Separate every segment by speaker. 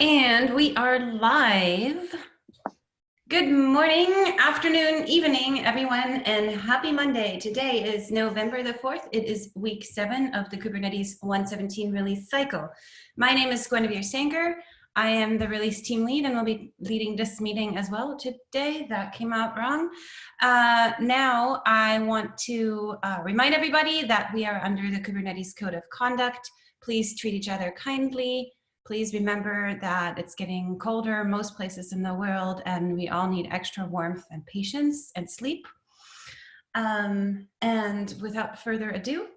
Speaker 1: And we are live. Good morning, afternoon, evening, everyone, and happy Monday. Today is November the 4th. It is week 7 of the Kubernetes 117 release cycle. My name is Guinevere Sanger. I am the release team lead and will be leading this meeting as well today. That came out wrong. Now I want to remind everybody that we are under the Kubernetes Code of Conduct. Please treat each other kindly. Please remember that it's getting colder most places in the world and we all need extra warmth and patience and sleep. And without further ado,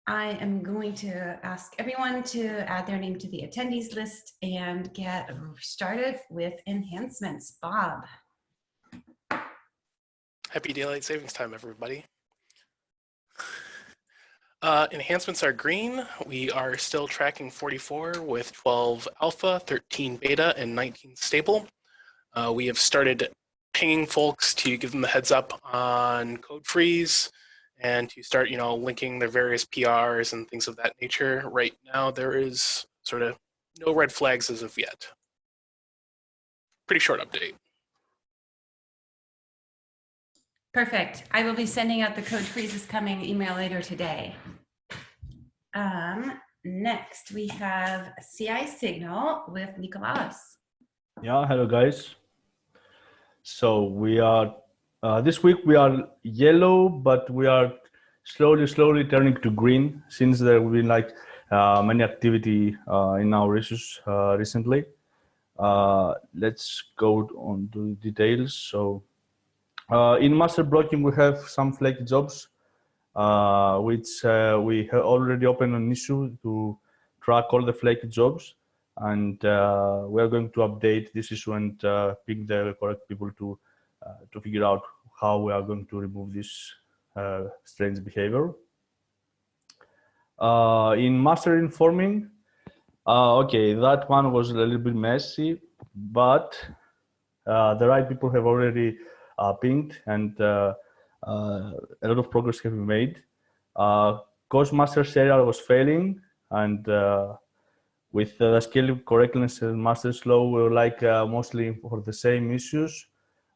Speaker 1: I am going to ask everyone to add their name to the attendees list and get started with enhancements. Bob.
Speaker 2: Happy daylight savings time, everybody. Enhancements are green. We are still tracking 44 with 12 alpha, 13 beta, and 19 stable. We have started pinging folks to give them a heads up on code freeze and to start, linking their various PRs and things of that nature. Right now, there is sort of no red flags as of yet. Pretty short update.
Speaker 1: Perfect. I will be sending out the code freeze is coming email later today. Next, we have CI Signal with Nicolas.
Speaker 3: Yeah, hello guys. So we are, this week we are yellow, but we are slowly turning to green since there have been many activity in our issues recently. Let's go on to the details. So in master blocking, we have some flaky jobs, which we have already opened an issue to track all the flaky jobs. And we are going to update this issue and pick the correct people to figure out how we are going to remove this strange behavior. In master informing, okay, that one was a little bit messy, but the right people have already pinged and a lot of progress have been made. Cause master serial was failing, and with the scale correctness and master slow, we were mostly for the same issues.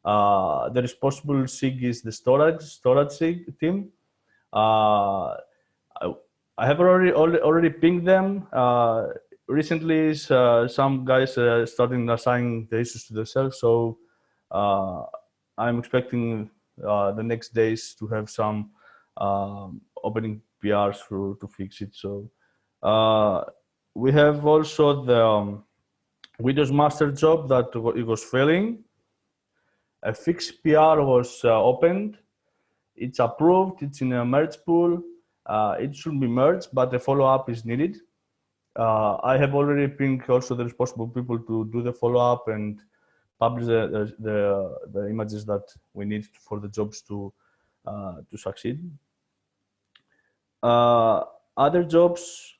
Speaker 3: The responsible SIG is the storage SIG team. I have already pinged them. Recently, some guys starting assigning the issues to themselves, so I'm expecting the next days to have some opening PRs to fix it. So we have also the Windows master job that it was failing. A fixed PR was opened. It's approved. It's in a merge pool. It should be merged, but a follow-up is needed. I have already pinged also the responsible people to do the follow-up and publish the images that we need for the jobs to succeed. Other jobs,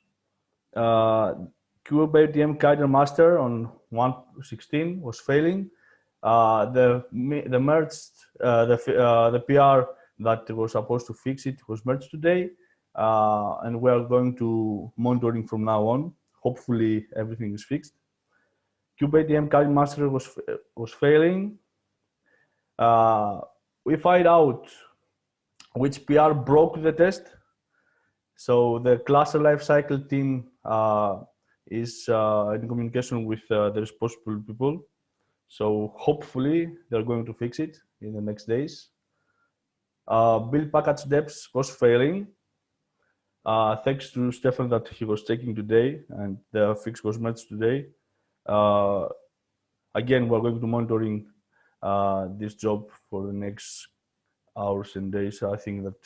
Speaker 3: Kubernetes Kaiser master on 1.16 was failing. The merged the PR that was supposed to fix it was merged today, and we are going to monitoring from now on. Hopefully everything is fixed. Kubernetes Kaiser master was failing. We find out which PR broke the test. So the cluster lifecycle team is in communication with the responsible people. So hopefully they're going to fix it in the next days. Build package depth was failing. Thanks to Stefan that he was taking today and the fix was merged today. Again, we're going to monitoring this job for the next hours and days. I think that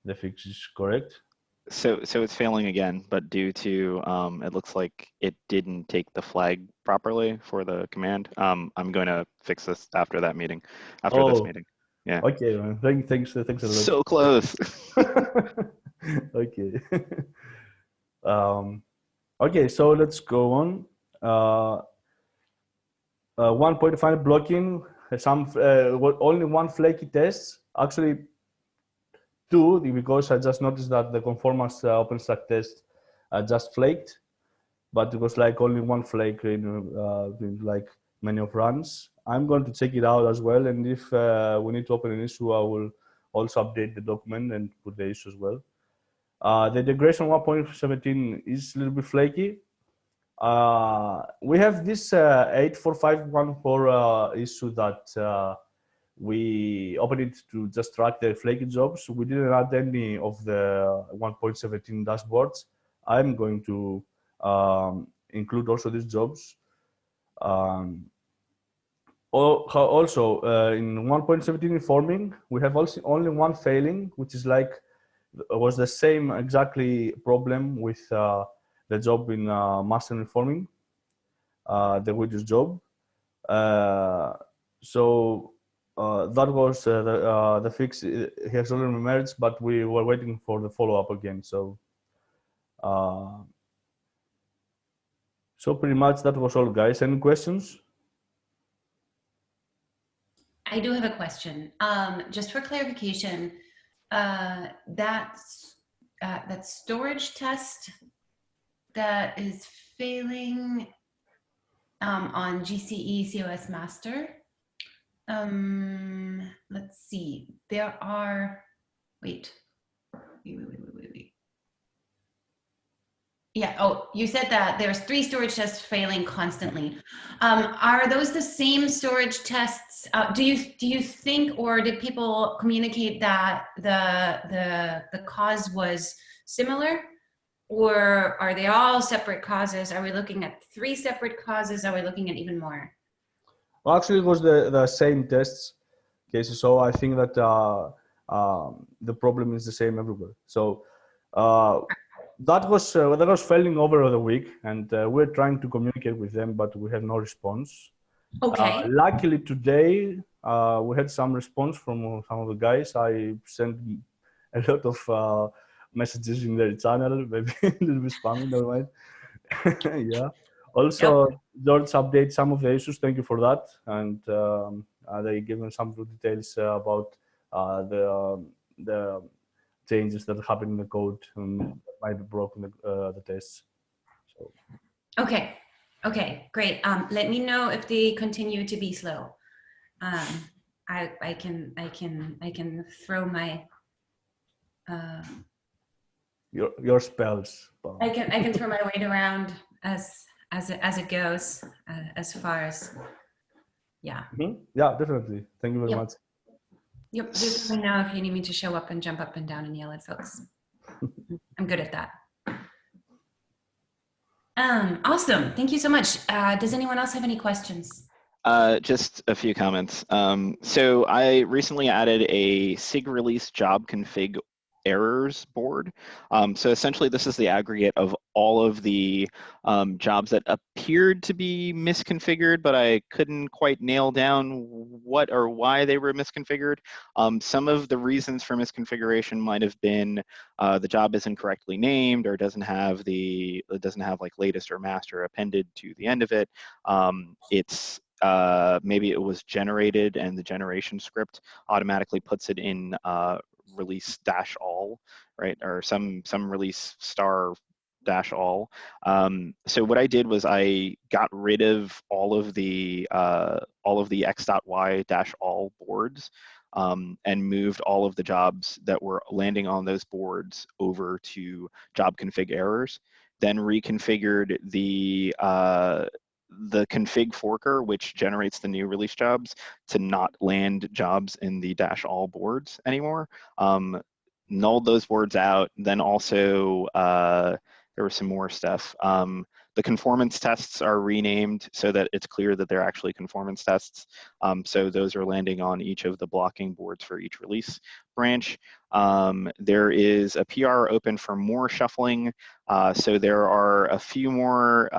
Speaker 3: the fix is correct.
Speaker 4: So it's failing again, but due to it looks like it didn't take the flag properly for the command. I'm going to fix this after that meeting, after this meeting. Yeah.
Speaker 3: Okay, man. Thanks a lot.
Speaker 4: So close.
Speaker 3: Okay. Okay, so let's go on. 1.5 blocking. Only one flaky test. Actually, two, because I just noticed that the conformance OpenStack test just flaked. but it was like only one flake in like many of runs. I'm going to check it out as well, and if we need to open an issue, I will also update the document and put the issue as well. The integration 1.17 is a little bit flaky. We have this 84514 issue that we opened it to just track the flaky jobs. We didn't add any of the 1.17 dashboards. I'm going to include also these jobs. Also, in 1.17 informing, we have also only one failing, which is like was the same exactly problem with the job in master informing, the wages job. So that was the fix has already emerged, but we were waiting for the follow-up again. So so pretty much that was all, guys. Any questions?
Speaker 1: I do have a question. Just for clarification, that storage test that is failing on GCE COS master. Let's see. There are. Wait. Yeah. Oh, you said that there's 3 storage tests failing constantly. Are those the same storage tests? Do you think, or did people communicate that the cause was similar, or are they all separate causes? Are we looking at 3 separate causes? Are we looking at even more?
Speaker 3: Well, actually, it was the same tests cases. So I think that the problem is the same everywhere. So. That was failing over the week, and we're trying to communicate with them, but we had no response.
Speaker 1: Okay.
Speaker 3: Luckily today, we had some response from some of the guys. I sent a lot of messages in their channel, maybe a little bit spammy, never mind. Yeah. Also,
Speaker 1: Yep.
Speaker 3: George updated some of the issues. Thank you for that. And they given some details about the changes that happen in the code and might be broken the tests. So.
Speaker 1: Okay. Okay. Great. Let me know if they continue to be slow. I can throw my.
Speaker 3: Your spells.
Speaker 1: I can throw my weight around as it goes, as far as. Yeah.
Speaker 3: Mm-hmm. Yeah, definitely. Thank you very much.
Speaker 1: Yep. Just let me know if you need me to show up and jump up and down and yell at folks. I'm good at that. Awesome. Thank you so much. Does anyone else have any questions?
Speaker 4: Just a few comments. So I recently added a SIG release job config errors board. So essentially this is the aggregate of all of the jobs that appeared to be misconfigured, but I couldn't quite nail down what or why they were misconfigured. Some of the reasons for misconfiguration might have been the job isn't correctly named, or doesn't have like latest or master appended to the end of it. Maybe it was generated and the generation script automatically puts it in release -all, right? Or some release star -all. So what I did was I got rid of all of the x.y -all boards and moved all of the jobs that were landing on those boards over to job config errors, then reconfigured the config forker, which generates the new release jobs, to not land jobs in the -all boards anymore. Nulled those boards out. Then also there was some more stuff. The conformance tests are renamed so that it's clear that they're actually conformance tests. So those are landing on each of the blocking boards for each release branch. There is a PR open for more shuffling. So there are a few more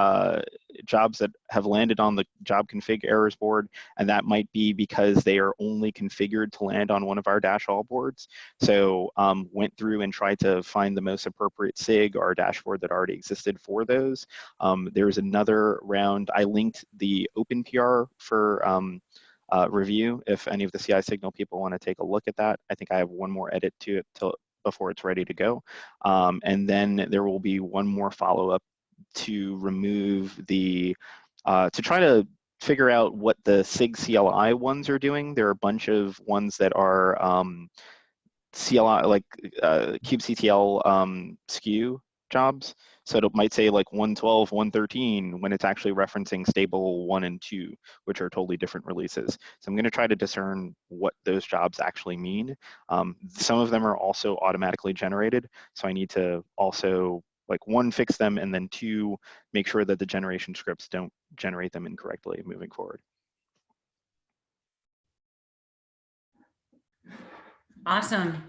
Speaker 4: jobs that have landed on the job config errors board, and that might be because they are only configured to land on one of our -all boards. So went through and tried to find the most appropriate SIG or dashboard that already existed for those. There's another round. I linked the open PR for review if any of the CI signal people want to take a look at that. I think I have one more edit to it before it's ready to go. And then there will be one more follow-up to remove the, to try to figure out what the SIG CLI ones are doing. There are a bunch of ones that are CLI, like kubectl SKU jobs. So it might say like 112, 113 when it's actually referencing stable 1 and 2, which are totally different releases. So I'm going to try to discern what those jobs actually mean. Some of them are also automatically generated. So I need to also, like, 1, fix them, and then 2, make sure that the generation scripts don't generate them incorrectly moving forward.
Speaker 1: Awesome.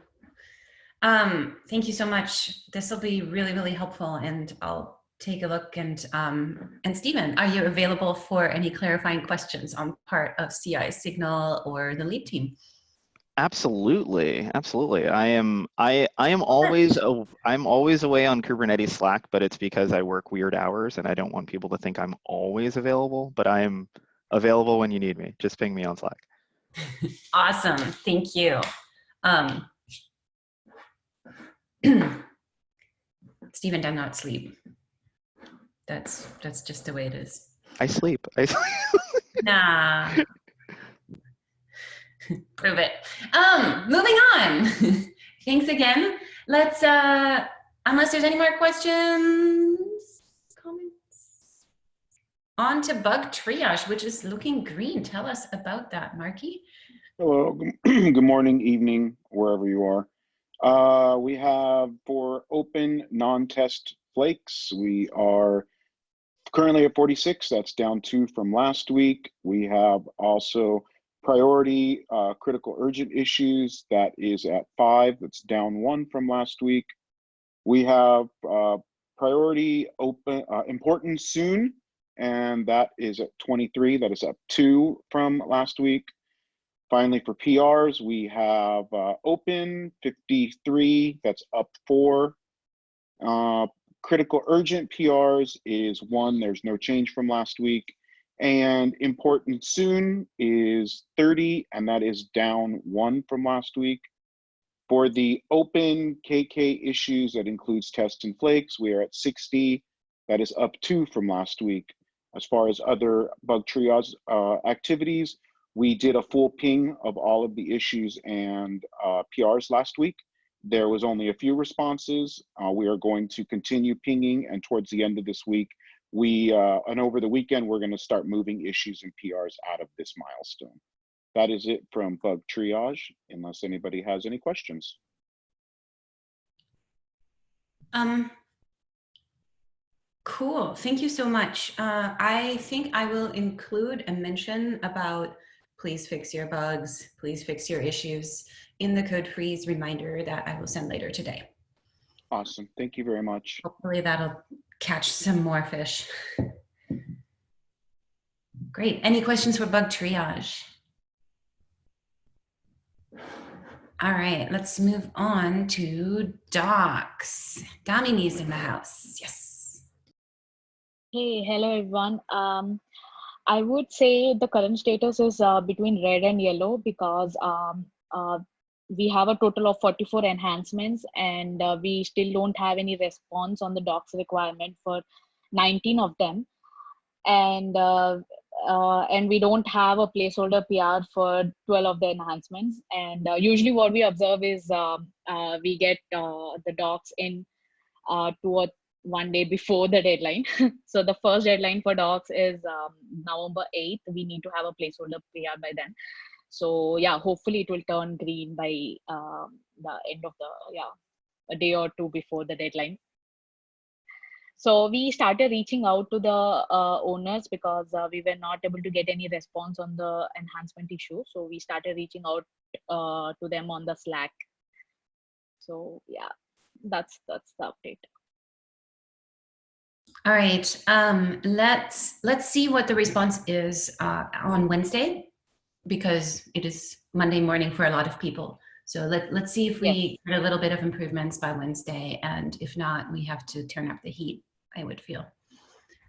Speaker 1: Thank you so much. This will be really, really helpful, and I'll take a look. And Stephen, are you available for any clarifying questions on part of CI Signal or the lead team?
Speaker 4: Absolutely, absolutely. I'm always away on Kubernetes Slack, but it's because I work weird hours and I don't want people to think I'm always available, but I am available when you need me. Just ping me on Slack.
Speaker 1: Awesome, thank you. Stephen does not sleep. That's just the way it is.
Speaker 4: I sleep.
Speaker 1: Nah. Prove it. Moving on. Thanks again. Let's, unless there's any more questions, comments. On to bug triage, which is looking green. Tell us about that, Marky.
Speaker 5: Hello, good morning, evening, wherever you are. We have for open non-test flakes, we are currently at 46. That's down 2 from last week. We have also priority critical urgent issues. That is at 5. That's down 1 from last week. We have priority open important soon, and that is at 23. That is up 2 from last week. Finally, for PRs, we have open 53. That's up 4. Critical urgent PRs is 1. There's no change from last week. And important soon is 30, and that is down 1 from last week. For the open KK issues, that includes tests and flakes, we are at 60. That is up 2 from last week. As far as other bug triage activities, we did a full ping of all of the issues and PRs last week. There was only a few responses. We are going to continue pinging, and towards the end of this week, and over the weekend, we're going to start moving issues and PRs out of this milestone. That is it from bug triage, unless anybody has any questions.
Speaker 1: Cool, thank you so much. I think I will include a mention about please fix your bugs, please fix your issues in the code freeze reminder that I will send later today.
Speaker 5: Awesome, thank you very much.
Speaker 1: Hopefully that'll catch some more fish. Great, any questions for bug triage? All right, let's move on to docs. Damini's in the house, yes.
Speaker 6: Hey, hello everyone. I would say the current status is between red and yellow because we have a total of 44 enhancements, and we still don't have any response on the docs requirement for 19 of them. And we don't have a placeholder PR for 12 of the enhancements. And usually what we observe is we get the docs in 2 or 1 day before the deadline. So the first deadline for docs is November 8th. We need to have a placeholder PR by then. So yeah, hopefully it will turn green by the end of a day or 2 before the deadline. So we started reaching out to the owners because we were not able to get any response on the enhancement issue. So we started reaching out to them on the Slack. So yeah, that's the update.
Speaker 1: All right, let's see what the response is on Wednesday, because it is Monday morning for a lot of people. So let's see if we get a little bit of improvements by Wednesday, and if not, we have to turn up the heat, I would feel.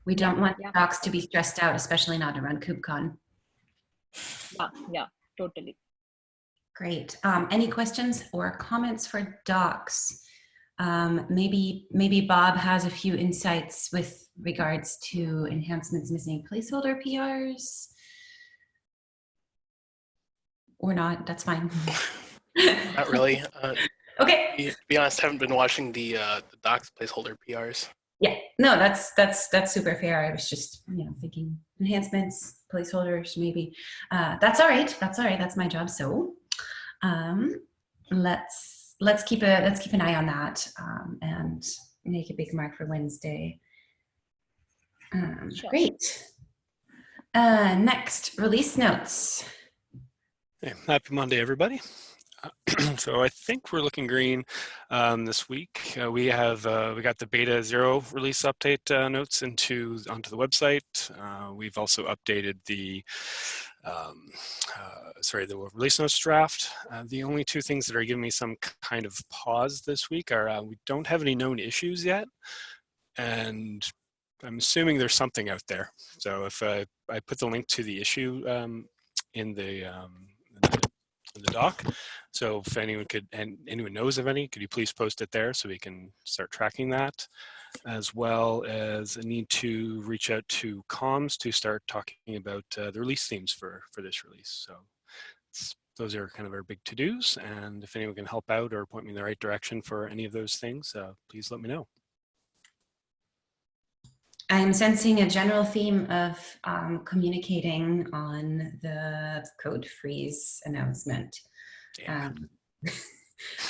Speaker 1: We don't want docs to be stressed out, especially not around KubeCon.
Speaker 6: Yeah, totally.
Speaker 1: Great. Any questions or comments for docs? Maybe Bob has a few insights with regards to enhancements missing placeholder PRs. Or not, that's fine.
Speaker 2: Not really.
Speaker 1: Okay.
Speaker 2: To be honest, haven't been watching the docs placeholder PRs.
Speaker 1: Yeah, no, that's super fair. I was just, thinking enhancements, placeholders, maybe. That's all right. That's all right. That's my job. So, let's keep an eye on that and make a big mark for Wednesday.
Speaker 6: Sure.
Speaker 1: Great. Next, release notes.
Speaker 7: Hey, happy Monday, everybody. So I think we're looking green this week. We got the beta 0 release update notes onto the website. We've also updated the release notes draft. The only two things that are giving me some kind of pause this week are we don't have any known issues yet, and I'm assuming there's something out there. So if I put the link to the issue in the doc. So if anyone knows of any, could you please post it there so we can start tracking that, as well as a need to reach out to comms to start talking about the release themes for this release. So those are kind of our big to-dos, and if anyone can help out or point me in the right direction for any of those things, please let me know.
Speaker 1: I'm sensing a general theme of communicating on the code freeze announcement. I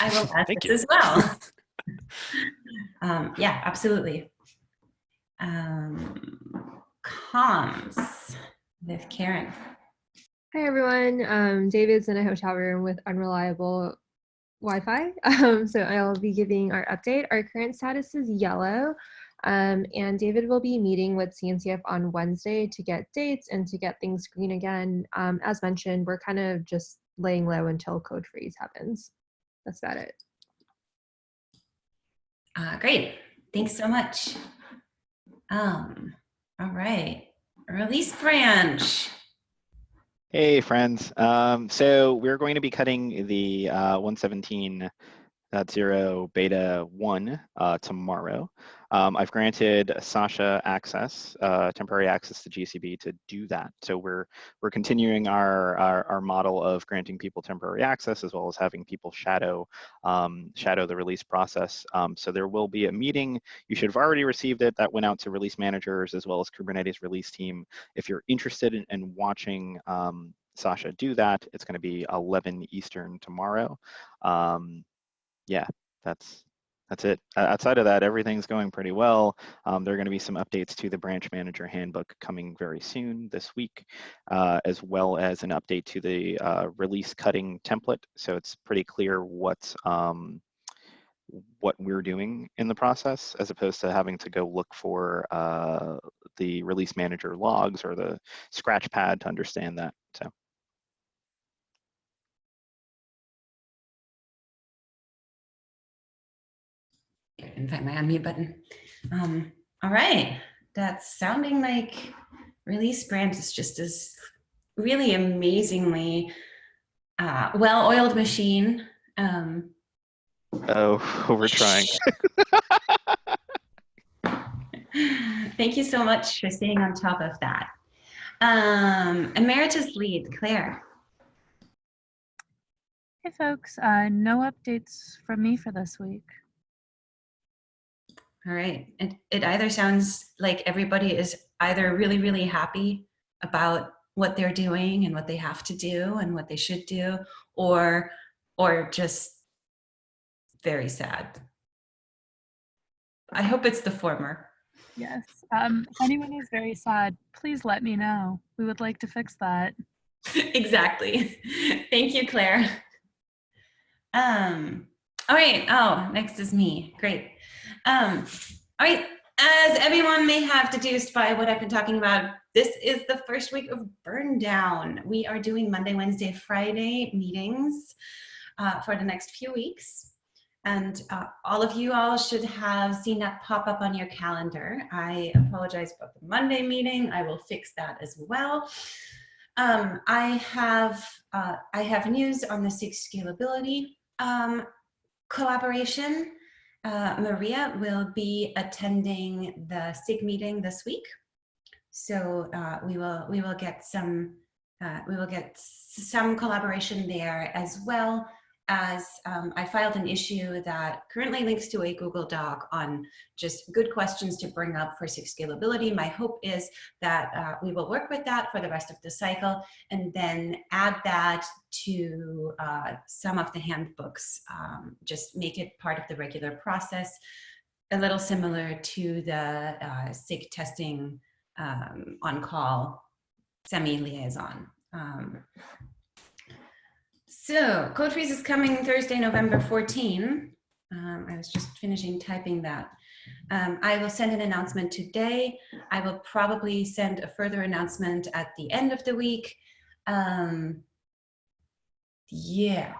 Speaker 1: will add this as well. Yeah, absolutely. Comms with Karen.
Speaker 8: Hi, everyone. David's in a hotel room with unreliable Wi-Fi, so I'll be giving our update. Our current status is yellow. And David will be meeting with CNCF on Wednesday to get dates and to get things green again. As mentioned, we're kind of just laying low until code freeze happens. That's about it.
Speaker 1: Great. Thanks so much. All right. Release branch.
Speaker 4: Hey, friends. So we're going to be cutting the 117.0 beta 1 tomorrow. I've granted Sasha access, temporary access to GCB to do that. So we're continuing our model of granting people temporary access, as well as having people shadow the release process. So there will be a meeting. You should have already received it. That went out to release managers as well as Kubernetes release team. If you're interested in watching Sasha do that, it's going to be 11 Eastern tomorrow. Yeah, that's it. Outside of that, everything's going pretty well. There are going to be some updates to the branch manager handbook coming very soon this week, as well as an update to the release cutting template. So it's pretty clear what we're doing in the process, as opposed to having to go look for the release manager logs or the scratch pad to understand that. So.
Speaker 1: In fact, my unmute button. All right, that's sounding like release branch is just this really amazingly well-oiled machine.
Speaker 4: Oh, we're trying.
Speaker 1: Thank you so much for staying on top of that. Emeritus Lead, Claire.
Speaker 9: Hey folks, no updates from me for this week.
Speaker 1: All right, it either sounds like everybody is either really, really happy about what they're doing and what they have to do and what they should do, or just very sad. I hope it's the former.
Speaker 9: Yes, if anyone is very sad, please let me know. We would like to fix that.
Speaker 1: Exactly. Thank you, Claire. All right, next is me, great. All right, as everyone may have deduced by what I've been talking about, this is the first week of burn down. We are doing Monday, Wednesday, Friday meetings for the next few weeks. And all of you all should have seen that pop up on your calendar. I apologize about the Monday meeting. I will fix that as well. I have news on the SIG Scalability collaboration, Maria will be attending the SIG meeting this week, so we will get some collaboration there, as well as I filed an issue that currently links to a Google Doc on just good questions to bring up for SIG scalability. My hope is that we will work with that for the rest of the cycle and then add that to some of the handbooks, just make it part of the regular process, a little similar to the SIG testing on-call semi-liaison. So Code Freeze is coming Thursday, November 14. I was just finishing typing that. I will send an announcement today. I will probably send a further announcement at the end of the week. Yeah,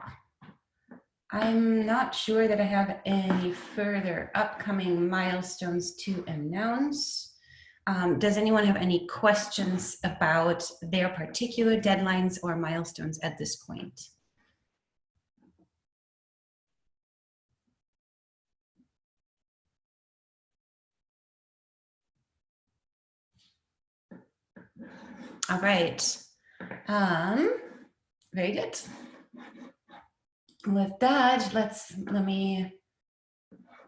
Speaker 1: I'm not sure that I have any further upcoming milestones to announce. Does anyone have any questions about their particular deadlines or milestones at this point? All right. Very good. With that, let me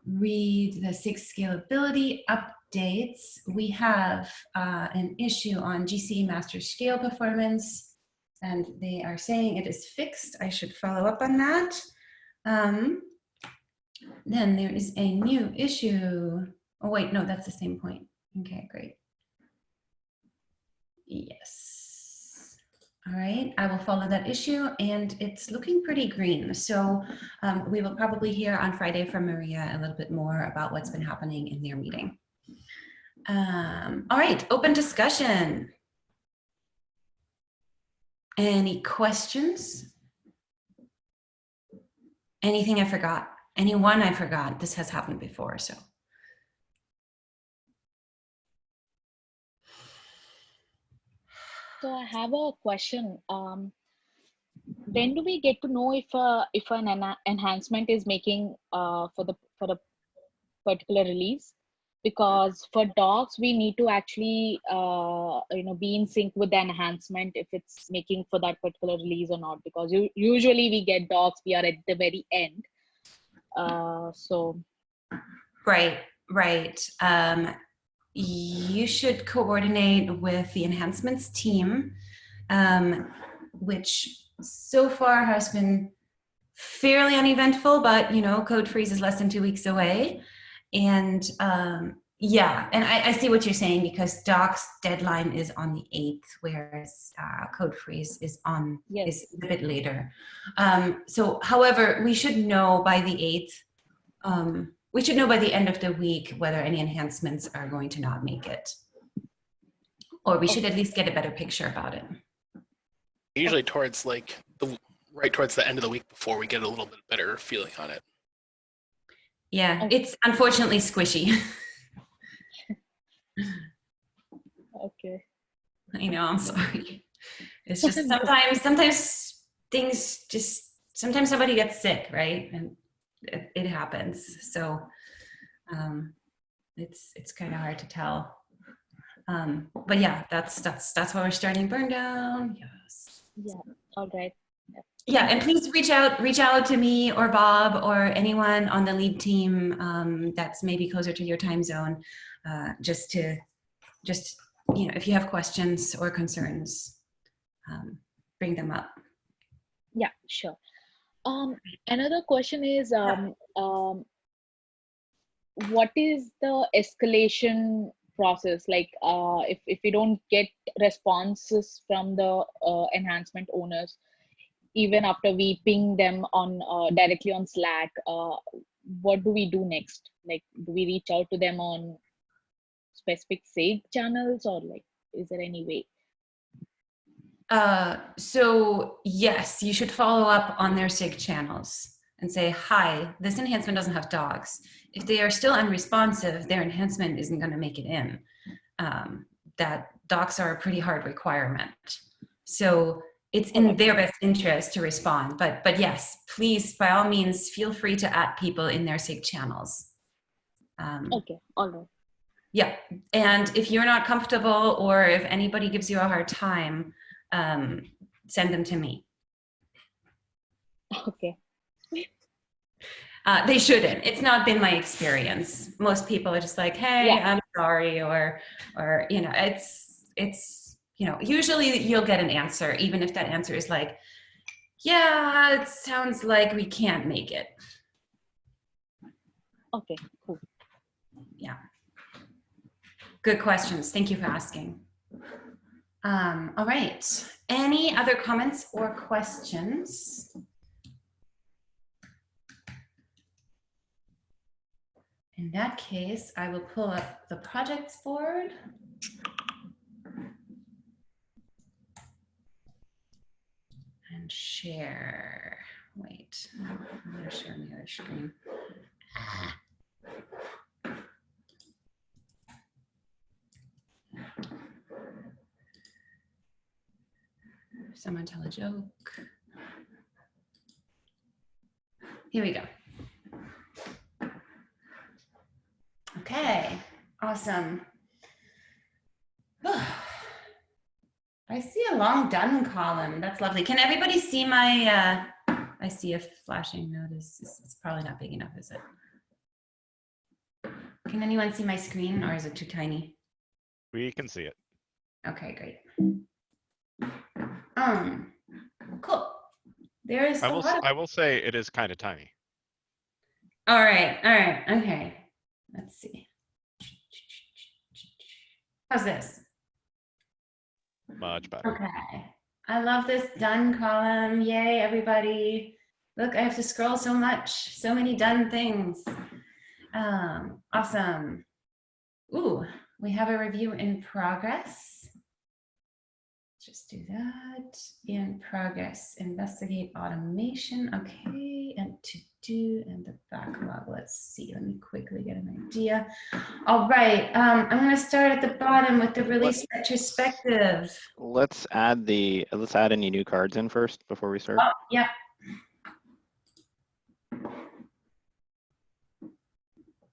Speaker 1: read the SIG scalability updates. We have an issue on GC master scale performance, and they are saying it is fixed. I should follow up on that. Then there is a new issue. Oh wait, no, that's the same point. Okay, great. Yes. All right, I will follow that issue, and it's looking pretty green. So we will probably hear on Friday from Maria a little bit more about what's been happening in their meeting. All right, open discussion. Any questions? Anything I forgot? Anyone I forgot? This has happened before, so.
Speaker 6: So I have a question. When do we get to know if an enhancement is making for the particular release? Because for docs, we need to actually be in sync with the enhancement if it's making for that particular release or not. Because usually we get docs, we are at the very end. So.
Speaker 1: Right. You should coordinate with the enhancements team, which so far has been fairly uneventful, but Code Freeze is less than 2 weeks away. And yeah, and I see what you're saying, because Doc's deadline is on the 8th, whereas Code Freeze is is a bit later. So however, we should know by the 8th, we should know by the end of the week whether any enhancements are going to not make it. Or we should at least get a better picture about it.
Speaker 2: Usually towards right towards the end of the week before we get a little bit better feeling on it.
Speaker 1: Yeah, it's unfortunately squishy.
Speaker 6: Okay.
Speaker 1: I know, I'm sorry. It's just sometimes things sometimes somebody gets sick, right? And it happens. So it's kind of hard to tell. But yeah, that's why we're starting burn down. Yes.
Speaker 6: Yeah. All right.
Speaker 1: Yeah, and please reach out to me or Bob or anyone on the lead team that's maybe closer to your time zone, just if you have questions or concerns, bring them up.
Speaker 6: Yeah, sure. Another question is, what is the escalation process? Like, if we don't get responses from the enhancement owners, even after we ping them on directly on Slack, what do we do next? Like, do we reach out to them on specific SIG channels, or like, is there any way?
Speaker 1: So yes, you should follow up on their SIG channels and say, hi, this enhancement doesn't have docs. If they are still unresponsive, their enhancement isn't going to make it in. That docs are a pretty hard requirement. So it's in their best interest to respond. But yes, please, by all means, feel free to add people in their SIG channels.
Speaker 6: Okay, all right.
Speaker 1: Yeah, and if you're not comfortable or if anybody gives you a hard time, send them to me.
Speaker 6: Okay.
Speaker 1: They shouldn't. It's not been my experience. Most people are just like, hey,
Speaker 6: Yeah.
Speaker 1: I'm sorry, or you know, it's you know, usually you'll get an answer, even if that answer is like, yeah, it sounds like we can't make it.
Speaker 6: Okay, cool.
Speaker 1: Yeah. Good questions. Thank you for asking. All right. Any other comments or questions? In that case, I will pull up the projects board. And share. Wait, I'm going to share my other screen. Someone tell a joke. Here we go. Okay, awesome. I see a long done column. That's lovely. Can everybody see my, I see a flashing notice. It's probably not big enough, is it? Can anyone see my screen, or is it too tiny?
Speaker 10: We can see it.
Speaker 1: Okay, great. Cool. There's a lot of...
Speaker 10: I will say it is kind of tiny.
Speaker 1: All right, okay. Let's see. How's this?
Speaker 10: Much better.
Speaker 1: Okay. I love this done column. Yay, everybody. Look, I have to scroll so much. So many done things. Awesome. Ooh, we have a review in progress. Just do that. In progress. Investigate automation. Okay. And to do and the backlog. Let's see. Let me quickly get an idea. All right. I'm going to start at the bottom with the release retrospective.
Speaker 4: Let's add any new cards in first before we start.
Speaker 1: Oh, yeah.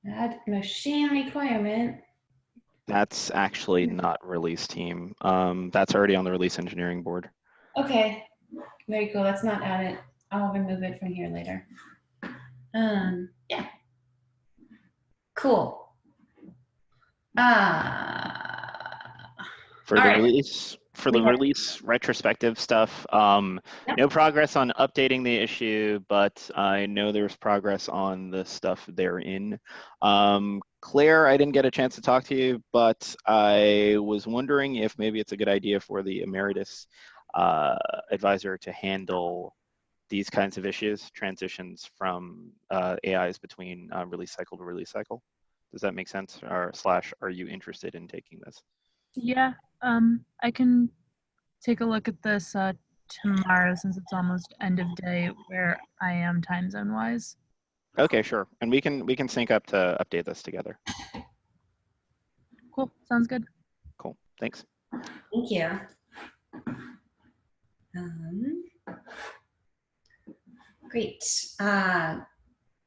Speaker 1: Add machine requirement.
Speaker 4: That's actually not release team. That's already on the release engineering board.
Speaker 1: Okay, very cool. Let's not add it. I'll remove it from here later. Yeah. Cool.
Speaker 4: For the release retrospective stuff, no progress on updating the issue, but I know there's progress on the stuff therein. Claire, I didn't get a chance to talk to you, but I was wondering if maybe it's a good idea for the emeritus advisor to handle these kinds of issues, transitions from AIs between release cycle to release cycle. Does that make sense? Or / are you interested in taking this?
Speaker 9: Yeah, I can take a look at this tomorrow, since it's almost end of day where I am time zone wise.
Speaker 4: Okay, sure. And we can sync up to update this together.
Speaker 9: Cool, sounds good.
Speaker 4: Cool, thanks.
Speaker 1: Thank you. Great.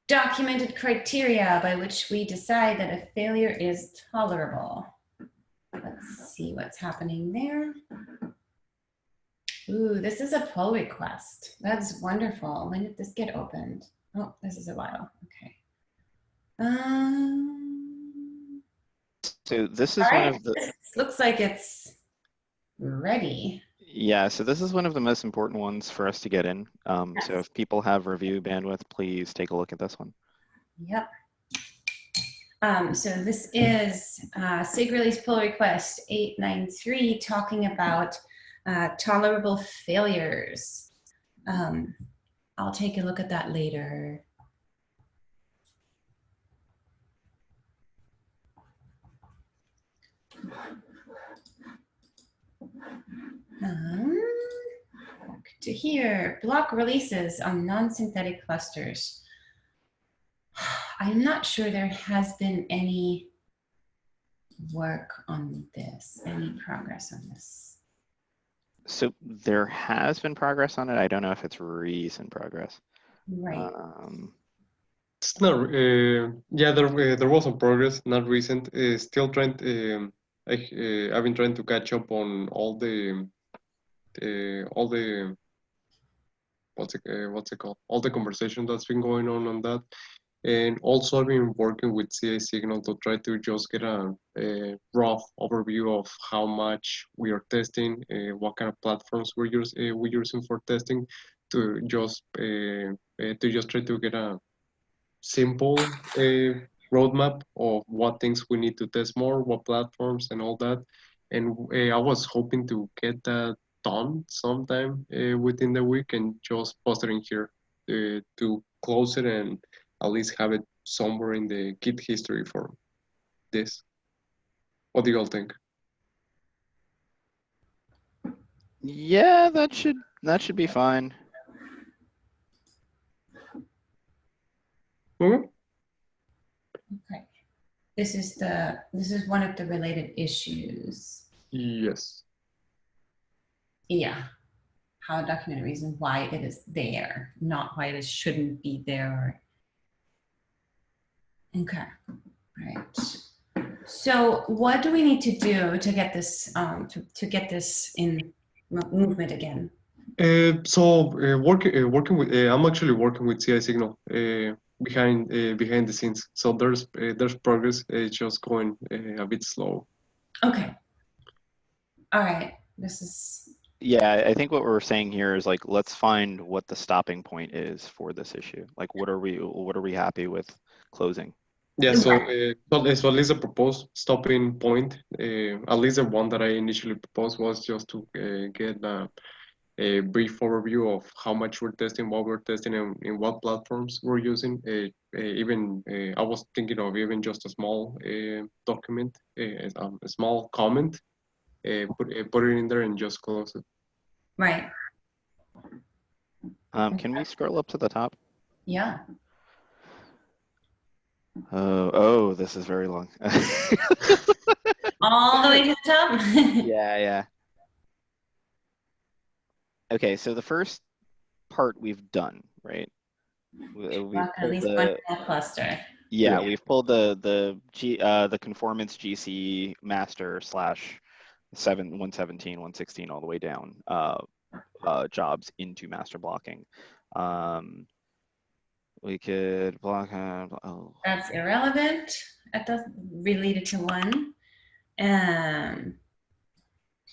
Speaker 1: Documented criteria by which we decide that a failure is tolerable. Let's see what's happening there. Ooh, this is a pull request. That's wonderful. When did this get opened? Oh, this is a while. Okay.
Speaker 4: So this is
Speaker 1: right.
Speaker 4: one of the...
Speaker 1: This looks like it's ready.
Speaker 4: Yeah, so this is one of the most important ones for us to get in.
Speaker 1: Yes.
Speaker 4: So if people have review bandwidth, please take a look at this one.
Speaker 1: Yep. So this is SIG release pull request 893, talking about tolerable failures. I'll take a look at that later. Back to here, block releases on non-synthetic clusters. I'm not sure there has been any work on this, any progress on this.
Speaker 4: So there has been progress on it. I don't know if it's recent progress.
Speaker 1: Right.
Speaker 11: It's not. Yeah, there was some progress, not recent. Still trying. I've been trying to catch up on all the what's it called? All the conversation that's been going on that. And also I've been working with CA Signal to try to just get a rough overview of how much we are testing, what kind of platforms we're using for testing, to just try to get a simple roadmap of what things we need to test more, what platforms and all that. And I was hoping to get that done sometime within the week and just post it in here to close it and at least have it somewhere in the Git history for this. What do you all think?
Speaker 4: Yeah, that should be fine.
Speaker 11: Mm-hmm.
Speaker 1: Okay. This is one of the related issues.
Speaker 11: Yes.
Speaker 1: Yeah. How a document reason why it is there, not why it shouldn't be there. Okay. Right. So what do we need to do to get this to get this in movement again?
Speaker 11: Working with I'm actually working with CI Signal behind the scenes. So there's progress. It's just going a bit slow.
Speaker 1: Okay. All right. This is.
Speaker 4: Yeah, I think what we're saying here is like, let's find what the stopping point is for this issue. Like, what are we happy with closing?
Speaker 11: Yeah, so at least the proposed stopping point, at least the one that I initially proposed, was just to get a brief overview of how much we're testing, what we're testing, and in what platforms we're using. I was thinking of even just a small document, a small comment, put it in there and just close it.
Speaker 1: Right.
Speaker 4: Can we scroll up to the top?
Speaker 1: Yeah.
Speaker 4: Oh, this is very long.
Speaker 1: All the way to the top?
Speaker 4: Yeah. Okay, so the first part we've done, right? We've
Speaker 1: At least one cluster.
Speaker 4: Yeah, we've pulled the conformance GC master / 117, 116 all the way down jobs into master blocking. We could block.
Speaker 1: That's irrelevant. That doesn't relate it to one.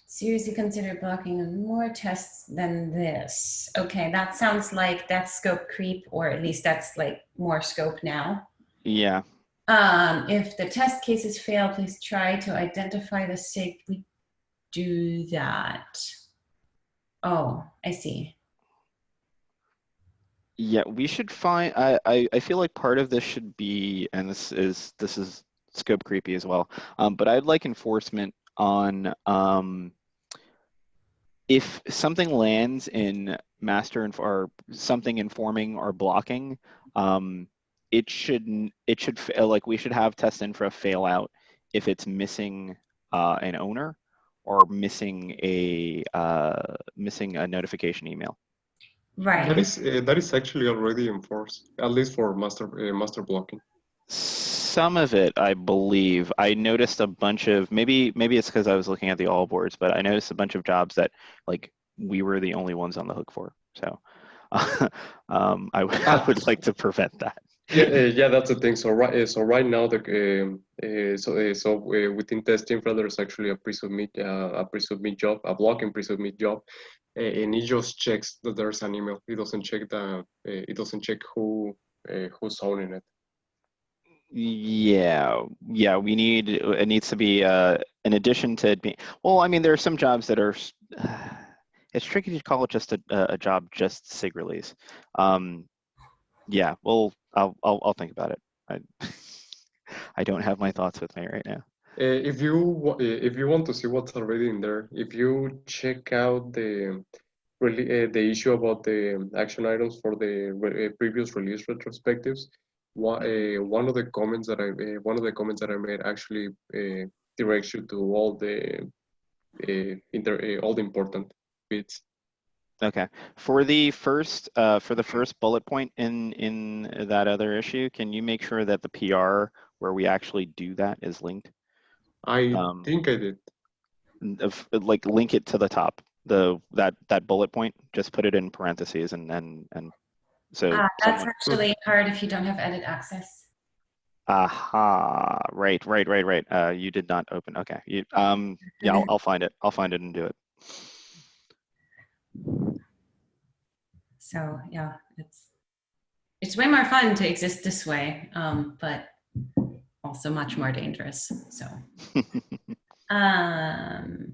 Speaker 1: Seriously consider blocking more tests than this. Okay, that sounds like that's scope creep, or at least that's like more scope now.
Speaker 4: Yeah.
Speaker 1: If the test cases fail, please try to identify the sake. We do that. Oh, I see.
Speaker 4: Yeah, we should find. I feel like part of this should be, and this is scope creepy as well. But I'd like enforcement on if something lands in master or something informing or blocking, it should like we should have test infra fail out if it's missing an owner or missing a notification email.
Speaker 1: Right.
Speaker 11: That is actually already enforced, at least for master blocking.
Speaker 4: Some of it, I believe. I noticed a bunch of maybe it's because I was looking at the all boards, but I noticed a bunch of jobs that like we were the only ones on the hook for. So I would like to prevent that.
Speaker 11: Yeah, that's the thing. So right now, within test infra, there's actually a pre-submit job, a blocking pre-submit job, and it just checks that there's an email. It doesn't check who's owning it.
Speaker 4: Yeah, we need it needs to be in addition to being, well, I mean, there are some jobs that are it's tricky to call it just a job just sig release. Yeah, well, I'll think about it. I don't have my thoughts with me right now.
Speaker 11: If you want to see what's already in there, if you check out the issue about the action items for the previous release retrospectives, one of the comments that I made actually directs you to all the important bits.
Speaker 4: Okay. For the first bullet point in that other issue, can you make sure that the PR where we actually do that is linked?
Speaker 11: I think I did.
Speaker 4: Like link it to the top. That bullet point. Just put it in parentheses and so
Speaker 1: that's
Speaker 4: someone.
Speaker 1: actually hard if you don't have edit access.
Speaker 4: Aha! Right. You did not open. Okay. Yeah. I'll find it. I'll find it and do it.
Speaker 1: So yeah, it's way more fun to exist this way, but also much more dangerous. So, and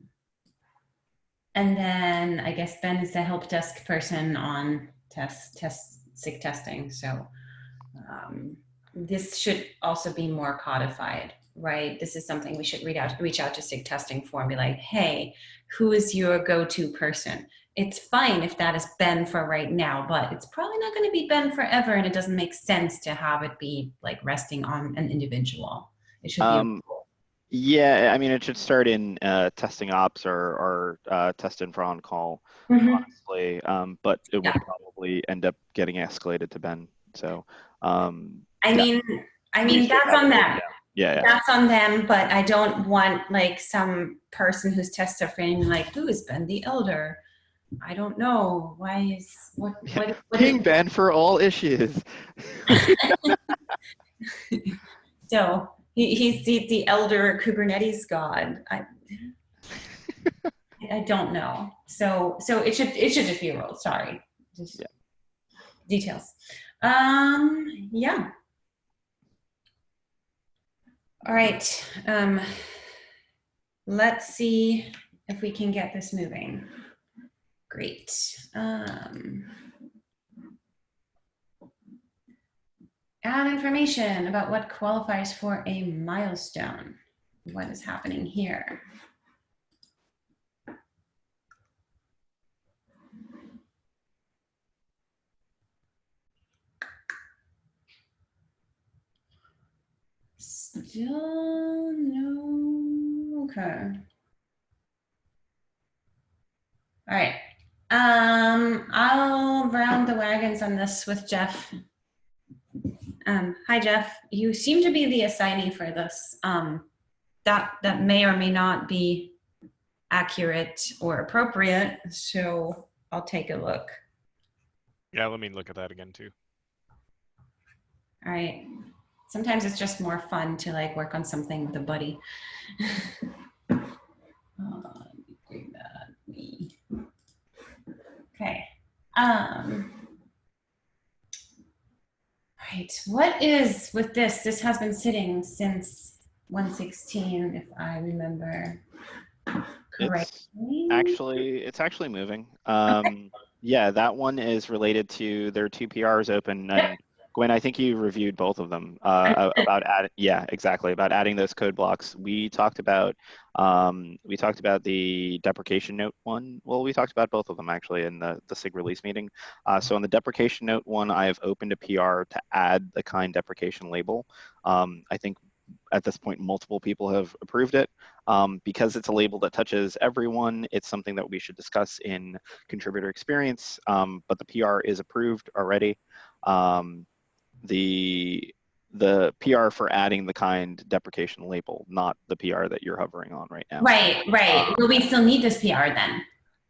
Speaker 1: then I guess Ben is the help desk person on SIG testing. So this should also be more codified, right? This is something we should reach out to SIG testing for and be like, hey, who is your go-to person? It's fine if that is Ben for right now, but it's probably not going to be Ben forever, and it doesn't make sense to have it be like resting on an individual. It should be.
Speaker 4: Yeah, I mean, it should start in testing ops or test infra on call, honestly. But it will probably end up getting escalated to Ben. So,
Speaker 1: I mean, that's on them.
Speaker 4: Yeah.
Speaker 1: That's on them, but I don't want like some person whose tests are failing, like, who is Ben the Elder? I don't know. Why is what
Speaker 4: King Ben for all issues.
Speaker 1: So he's the elder Kubernetes god. I don't know. So it should just be a role. Sorry. Just details. Yeah. All right. Let's see if we can get this moving. Great. Add information about what qualifies for a milestone. What is happening here? Still no. Okay. All right. I'll round the wagons on this with Jeff. Hi, Jeff. You seem to be the assignee for this. That may or may not be accurate or appropriate, so I'll take a look.
Speaker 10: Yeah, let me look at that again too.
Speaker 1: All right. Sometimes it's just more fun to like work on something with a buddy. Bring that me. Okay. Right. What is with this? This has been sitting since 116, if I remember correctly.
Speaker 4: It's actually moving. Yeah, that one is related to there are 2 PRs open, and Gwen, I think you reviewed both of them about adding those code blocks. We talked about the deprecation note one. Well, we talked about both of them actually in the SIG release meeting. So on the deprecation note one, I have opened a PR to add the kind deprecation label. I think at this point, multiple people have approved it. Because it's a label that touches everyone, it's something that we should discuss in contributor experience, but the PR is approved already. The PR for adding the kind deprecation label, not the PR that you're hovering on right now.
Speaker 1: Right. Will we still need this PR then?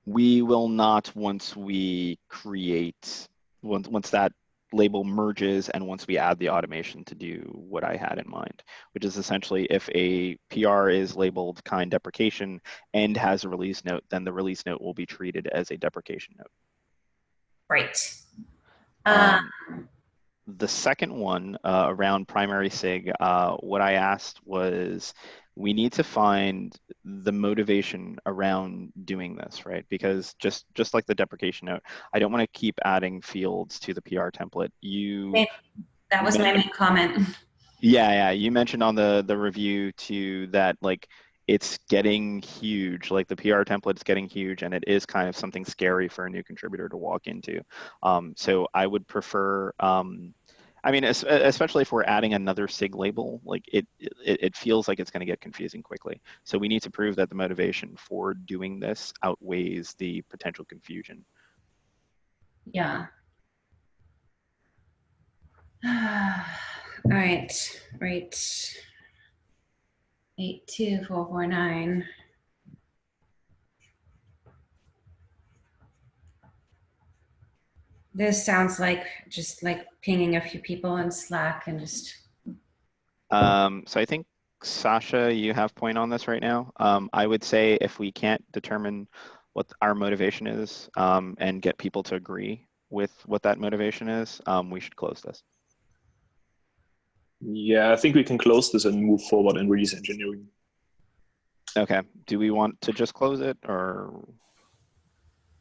Speaker 4: We will not once we create, once that label merges and once we add the automation to do what I had in mind, which is essentially if a PR is labeled kind deprecation and has a release note, then the release note will be treated as a deprecation note.
Speaker 1: Right.
Speaker 4: The second one around primary SIG, what I asked was we need to find the motivation around doing this, right? Because just like the deprecation note, I don't want to keep adding fields to the PR template.
Speaker 1: That was my main comment.
Speaker 4: Yeah, you mentioned on the review too that like it's getting huge, like the PR template is getting huge, and it is kind of something scary for a new contributor to walk into. So I would prefer I mean, especially if we're adding another SIG label, like it feels like it's going to get confusing quickly. So we need to prove that the motivation for doing this outweighs the potential confusion.
Speaker 1: Yeah. All right. 82449. This sounds like just like pinging a few people in Slack and just.
Speaker 4: So I think, Sasha, you have point on this right now. I would say if we can't determine what our motivation is and get people to agree with what that motivation is, we should close this.
Speaker 12: Yeah, I think we can close this and move forward in release engineering.
Speaker 4: Okay. Do we want to just close it or?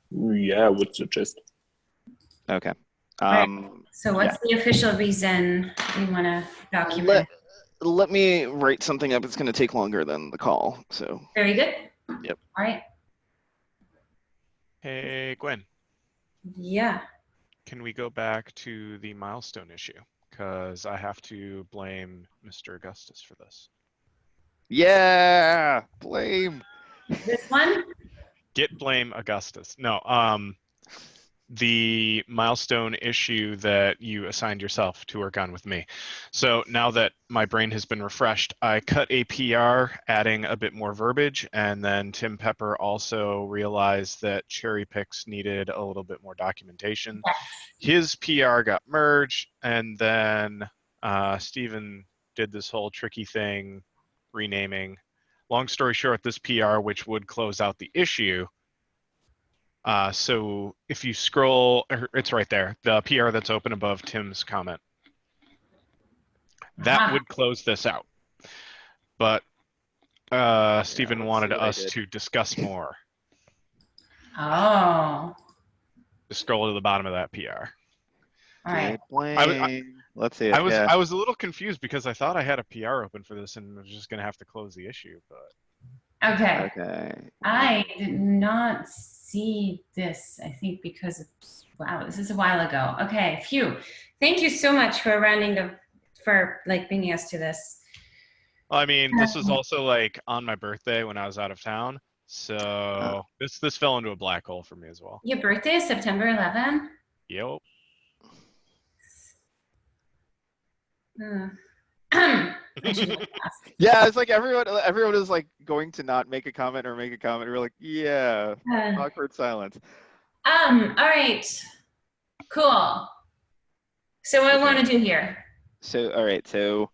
Speaker 12: Yeah, I would suggest.
Speaker 4: Okay.
Speaker 1: So what's the official reason we want to document?
Speaker 4: Let me write something up. It's going to take longer than the call. So.
Speaker 1: Very good.
Speaker 4: Yep.
Speaker 1: All right.
Speaker 10: Hey, Gwen.
Speaker 1: Yeah.
Speaker 10: Can we go back to the milestone issue? Because I have to blame Mr. Augustus for this.
Speaker 4: Yeah, blame.
Speaker 1: This one?
Speaker 10: Get blame Augustus. No, the milestone issue that you assigned yourself to work on with me. So now that my brain has been refreshed, I cut a PR adding a bit more verbiage, and then Tim Pepper also realized that cherry picks needed a little bit more documentation. His PR got merged, and then Stephen did this whole tricky thing, renaming. Long story short, this PR, which would close out the issue, so if you scroll, it's right there, the PR that's open above Tim's comment. That would close this out. But Stephen wanted us to discuss more.
Speaker 1: Oh.
Speaker 10: Just scroll to the bottom of that PR.
Speaker 1: All right.
Speaker 4: Let's see.
Speaker 10: I was a little confused because I thought I had a PR open for this and was just going to have to close the issue, but.
Speaker 1: Okay.
Speaker 4: Okay.
Speaker 1: I did not see this, I think, because it's, wow, this is a while ago. Okay, phew. Thank you so much for bringing us to this.
Speaker 10: I mean, this was also like on my birthday when I was out of town. So this fell into a black hole for me as well.
Speaker 1: Your birthday is September 11th?
Speaker 10: Yep.
Speaker 4: Yeah, it's like everyone is like going to not make a comment or make a comment. We're like, yeah, awkward silence.
Speaker 1: All right, cool. So what I want to do here?
Speaker 4: So, all right, so,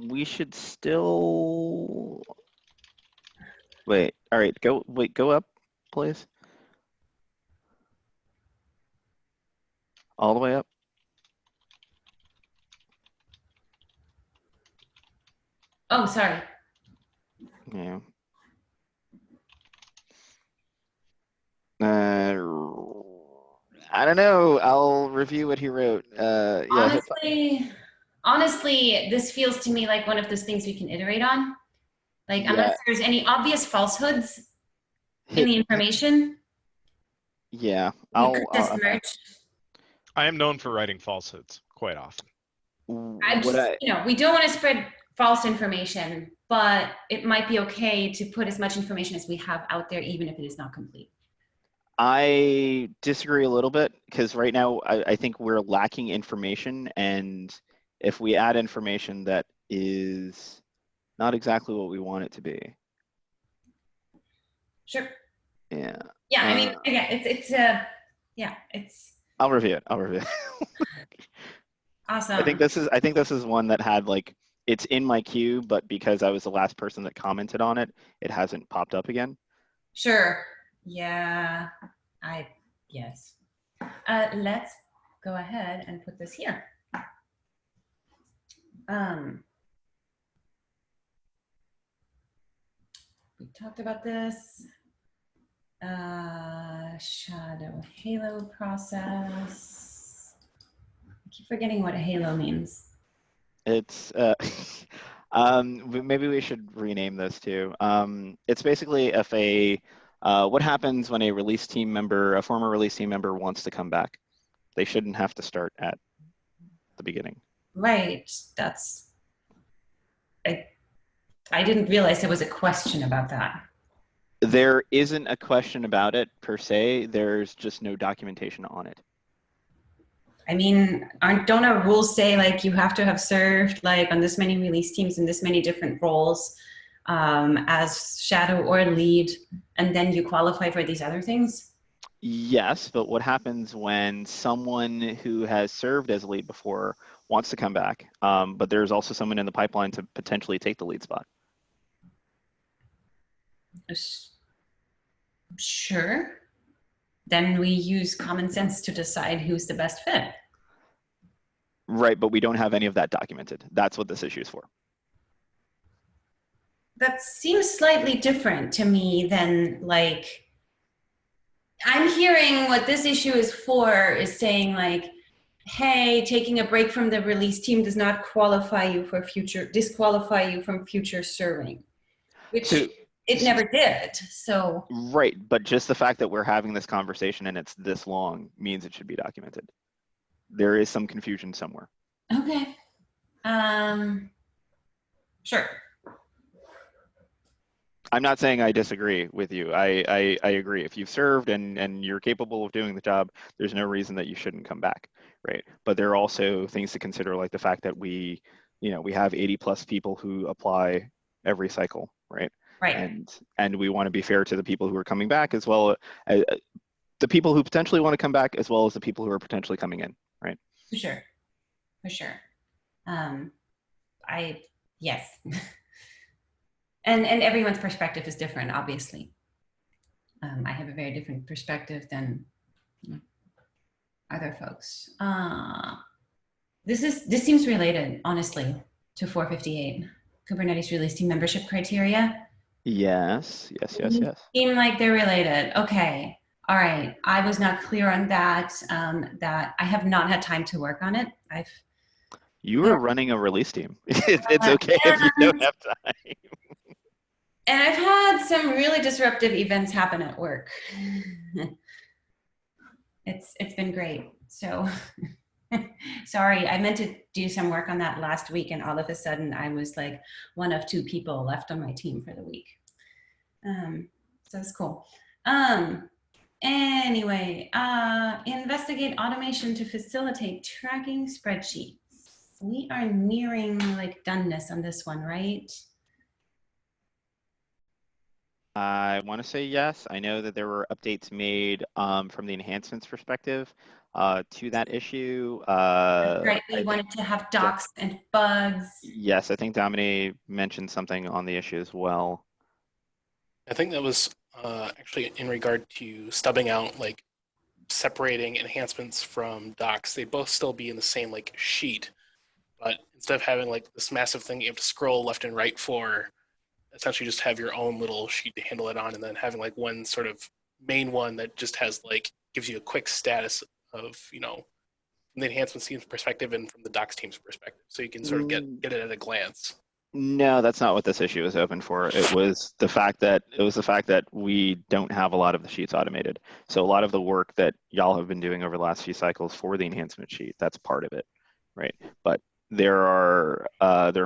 Speaker 4: we should still. Wait, all right, go up, please. All the way up.
Speaker 1: Oh, sorry.
Speaker 4: Yeah. I don't know. I'll review what he wrote. Yeah.
Speaker 1: Honestly, this feels to me like one of those things we can iterate on. Like, unless there's any obvious falsehoods in the information.
Speaker 4: Yeah,
Speaker 1: You could just merge.
Speaker 10: I am known for writing falsehoods quite often.
Speaker 1: We don't want to spread false information, but it might be okay to put as much information as we have out there, even if it is not complete.
Speaker 4: I disagree a little bit because right now I think we're lacking information, and if we add information that is not exactly what we want it to be.
Speaker 1: Sure.
Speaker 4: Yeah.
Speaker 1: Yeah, I mean, again, it's.
Speaker 4: I'll review it.
Speaker 1: Awesome.
Speaker 4: I think this is one that had like, it's in my queue, but because I was the last person that commented on it, it hasn't popped up again.
Speaker 1: Sure. Yeah. Yes. Let's go ahead and put this here. We talked about this. Shadow halo process. I keep forgetting what a halo means.
Speaker 4: It's Maybe we should rename this too. It's basically if what happens when a release team member, a former release team member wants to come back? They shouldn't have to start at the beginning.
Speaker 1: Right. I didn't realize there was a question about that.
Speaker 4: There isn't a question about it per se. There's just no documentation on it.
Speaker 1: I mean, don't our rules say like you have to have served like on this many release teams in this many different roles as shadow or lead, and then you qualify for these other things?
Speaker 4: Yes, but what happens when someone who has served as a lead before wants to come back, but there's also someone in the pipeline to potentially take the lead spot?
Speaker 1: Sure. Then we use common sense to decide who's the best fit.
Speaker 4: Right, but we don't have any of that documented. That's what this issue is for.
Speaker 1: That seems slightly different to me than like, I'm hearing what this issue is for is saying like, hey, taking a break from the release team does not qualify you for disqualify you from future serving, which it never did, so.
Speaker 4: Right, but just the fact that we're having this conversation and it's this long means it should be documented. There is some confusion somewhere.
Speaker 1: Okay, sure.
Speaker 4: I'm not saying I disagree with you. I agree. If you've served and you're capable of doing the job, there's no reason that you shouldn't come back, right? But there are also things to consider, like the fact that we have 80 plus people who apply every cycle, right?
Speaker 1: Right.
Speaker 4: And we want to be fair to the people who are coming back as well as the people who potentially want to come back as well as the people who are potentially coming in, right?
Speaker 1: For sure, for sure. Yes. And everyone's perspective is different, obviously. I have a very different perspective than other folks. This seems related, honestly, to 458, Kubernetes release team membership criteria.
Speaker 4: Yes.
Speaker 1: Seem like they're related. Okay. All right. I was not clear on that. That I have not had time to work on it.
Speaker 4: You were running a release team. It's okay if you don't have time.
Speaker 1: And I've had some really disruptive events happen at work. It's been great. So sorry, I meant to do some work on that last week, and all of a sudden I was like one of 2 people left on my team for the week. So it's cool. Anyway, investigate automation to facilitate tracking spreadsheets. We are nearing like doneness on this one, right?
Speaker 4: I want to say yes. I know that there were updates made from the enhancements perspective to that issue.
Speaker 1: Right, we wanted to have docs and bugs.
Speaker 4: Yes, I think Dominique mentioned something on the issue as well.
Speaker 2: I think that was actually in regard to stubbing out, like separating enhancements from docs. They both still be in the same like sheet, but instead of having like this massive thing you have to scroll left and right for, essentially just have your own little sheet to handle it on, and then having like one sort of main one that just has like, gives you a quick status of, from the enhancements team's perspective and from the docs team's perspective. So you can sort of get it at a glance.
Speaker 4: No, that's not what this issue is open for. It was the fact that we don't have a lot of the sheets automated. So a lot of the work that y'all have been doing over the last few cycles for the enhancement sheet, that's part of it, right? But there are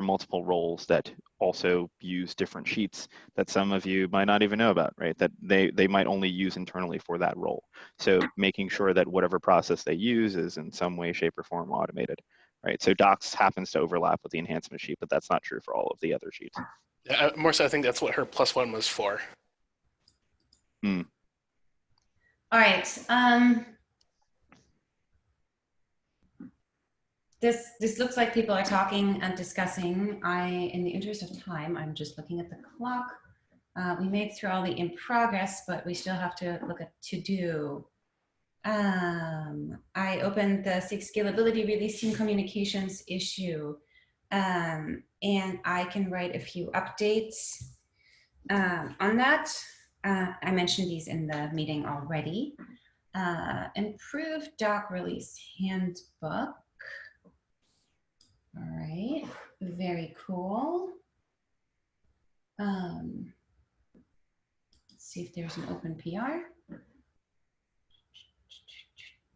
Speaker 4: multiple roles that also use different sheets that some of you might not even know about, right? That they might only use internally for that role. So making sure that whatever process they use is in some way, shape, or form automated. Right, so docs happens to overlap with the enhancement sheet, but that's not true for all of the other sheets.
Speaker 2: Yeah, more so I think that's what her +1 was for.
Speaker 1: All right. This looks like people are talking and discussing. In the interest of time, I'm just looking at the clock. We made through all the in progress, but we still have to look at to do. I opened the Scalability release team communications issue, and I can write a few updates on that. I mentioned these in the meeting already. Improved doc release handbook. All right, very cool. Let's see if there's an open PR.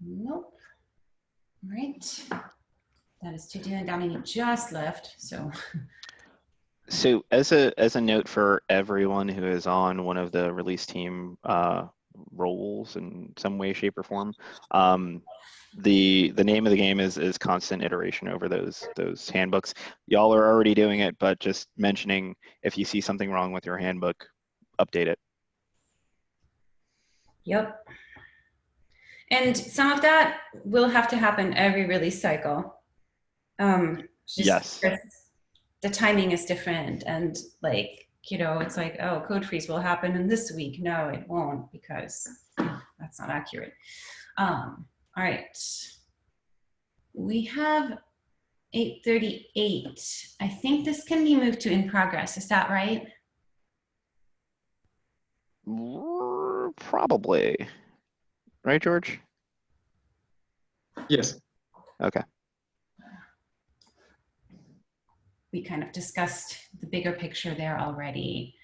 Speaker 1: Nope. All right. That is to do, and Dominique just left, so.
Speaker 4: So as a note for everyone who is on one of the release team roles in some way, shape, or form, the name of the game is constant iteration over those handbooks. Y'all are already doing it, but just mentioning if you see something wrong with your handbook, update it.
Speaker 1: Yep. And some of that will have to happen every release cycle.
Speaker 4: Yes.
Speaker 1: The timing is different, and like, you know, it's like, oh, code freeze will happen in this week. No, it won't, because that's not accurate. All right. We have 8:38. I think this can be moved to in progress. Is that right?
Speaker 4: Probably. Right, George?
Speaker 11: Yes.
Speaker 4: Okay.
Speaker 1: We kind of discussed the bigger picture there already.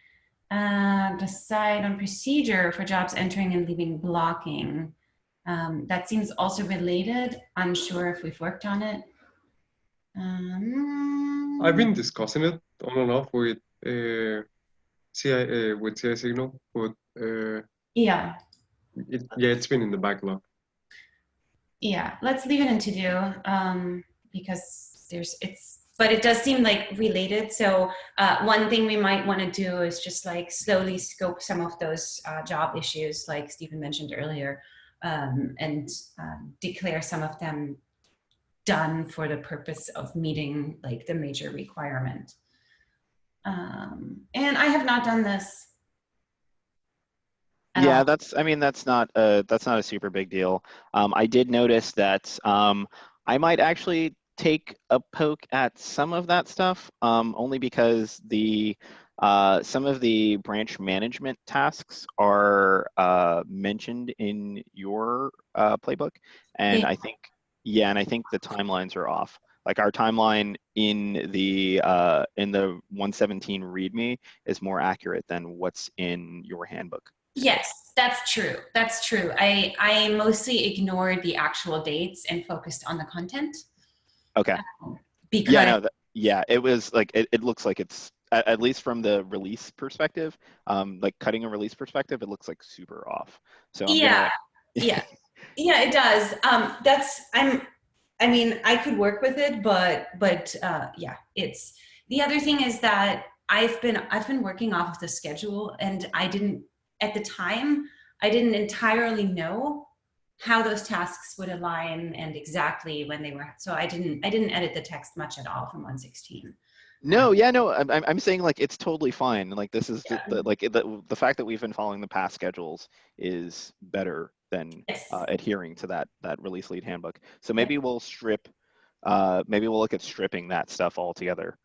Speaker 1: Decide on procedure for jobs entering and leaving blocking. That seems also related. Unsure if we've worked on it.
Speaker 11: I've been discussing it on and off with CI Signal, but
Speaker 1: yeah,
Speaker 11: it's been in the backlog.
Speaker 1: Yeah, let's leave it in to do because but it does seem like related. So one thing we might want to do is just like slowly scope some of those job issues, like Stephen mentioned earlier, and declare some of them done for the purpose of meeting like the major requirement. And I have not done this.
Speaker 4: Yeah, that's not a super big deal. I did notice that I might actually take a poke at some of that stuff, only because some of the branch management tasks are mentioned in your playbook, and I think the timelines are off. Like our timeline in the 117 README is more accurate than what's in your handbook.
Speaker 1: Yes, that's true. That's true. I mostly ignored the actual dates and focused on the content.
Speaker 4: Okay.
Speaker 1: Because
Speaker 4: it was like it looks like it's at least from the release perspective, like cutting a release perspective, it looks like super off. So I'm
Speaker 1: yeah, it does. I mean, I could work with it, but yeah, it's the other thing is that I've been working off of the schedule, and at the time I didn't entirely know how those tasks would align and exactly when they were. So I didn't edit the text much at all from 116.
Speaker 4: No, I'm saying like it's totally fine. Like this is the fact that we've been following the past schedules is better than adhering to that release lead handbook. So maybe we'll maybe we'll look at stripping that stuff altogether.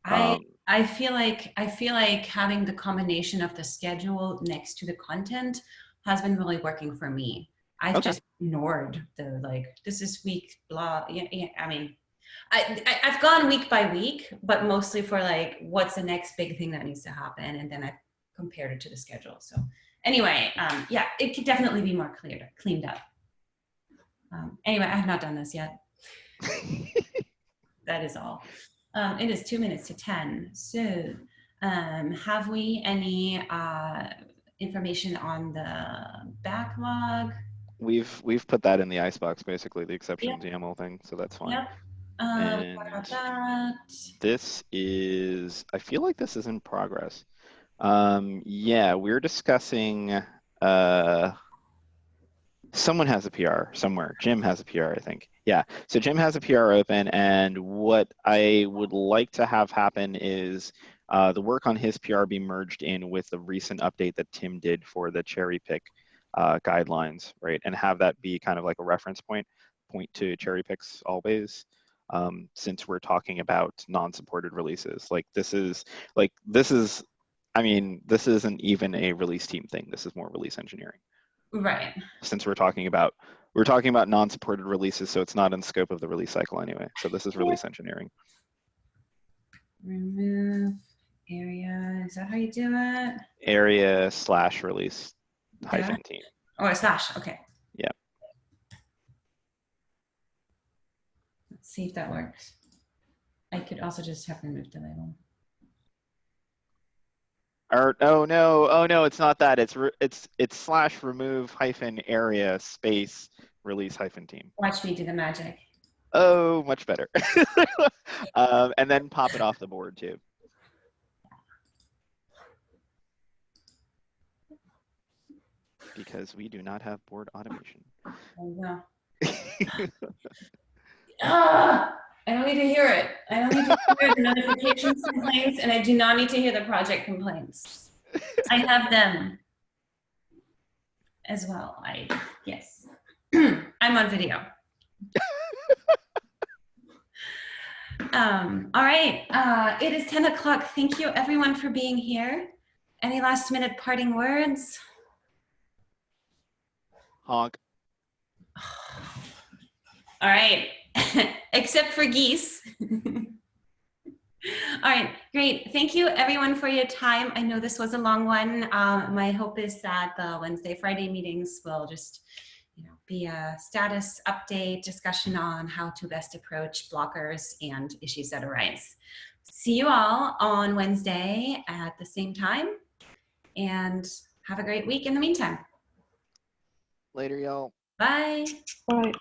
Speaker 1: I feel like having the combination of the schedule next to the content has been really working for me. I've just ignored the this is week blah. Yeah, I mean, I've gone week by week, but mostly for like what's the next big thing that needs to happen, and then I've compared it to the schedule. So anyway, yeah, it could definitely be more cleaned up. Anyway, I have not done this yet. That is all. It is 2 minutes to 10. So have we any information on the backlog?
Speaker 4: We've put that in the icebox, basically the exceptions YAML thing, so that's fine.
Speaker 1: Yep.
Speaker 4: And
Speaker 1: what about that?
Speaker 4: This is, I feel like this is in progress. Yeah, we're discussing, someone has a PR somewhere. Jim has a PR, I think. Yeah, so Jim has a PR open, and what I would like to have happen is the work on his PR be merged in with the recent update that Tim did for the cherry pick guidelines, right? And have that be kind of like a reference point to cherry picks always, since we're talking about non-supported releases. This isn't even a release team thing. This is more release engineering.
Speaker 1: Right.
Speaker 4: Since we're talking about non-supported releases, so it's not in scope of the release cycle anyway. So this is release engineering.
Speaker 1: Remove area. Is that how you do it?
Speaker 4: Area/release hyphen team.
Speaker 1: Oh, a slash. Okay.
Speaker 4: Yeah.
Speaker 1: Let's see if that works. I could also just have removed the label.
Speaker 4: Or oh no, it's not that. It's slash remove hyphen area space release hyphen team.
Speaker 1: Watch me do the magic.
Speaker 4: Oh, much better. And then pop it off the board too. Because we do not have board automation.
Speaker 1: Oh, no. Ah, I don't need to hear it. I don't need to hear the notifications complaints, and I do not need to hear the project complaints. I have them as well. Yes. I'm on video. All right. It is 10 o'clock. Thank you everyone for being here. Any last minute parting words?
Speaker 4: Honk.
Speaker 1: All right. Except for geese. All right, great. Thank you everyone for your time. I know this was a long one. My hope is that the Wednesday, Friday meetings will just be a status update discussion on how to best approach blockers and issues that arise. See you all on Wednesday at the same time, and have a great week in the meantime.
Speaker 4: Later, y'all.
Speaker 1: Bye.
Speaker 6: Bye.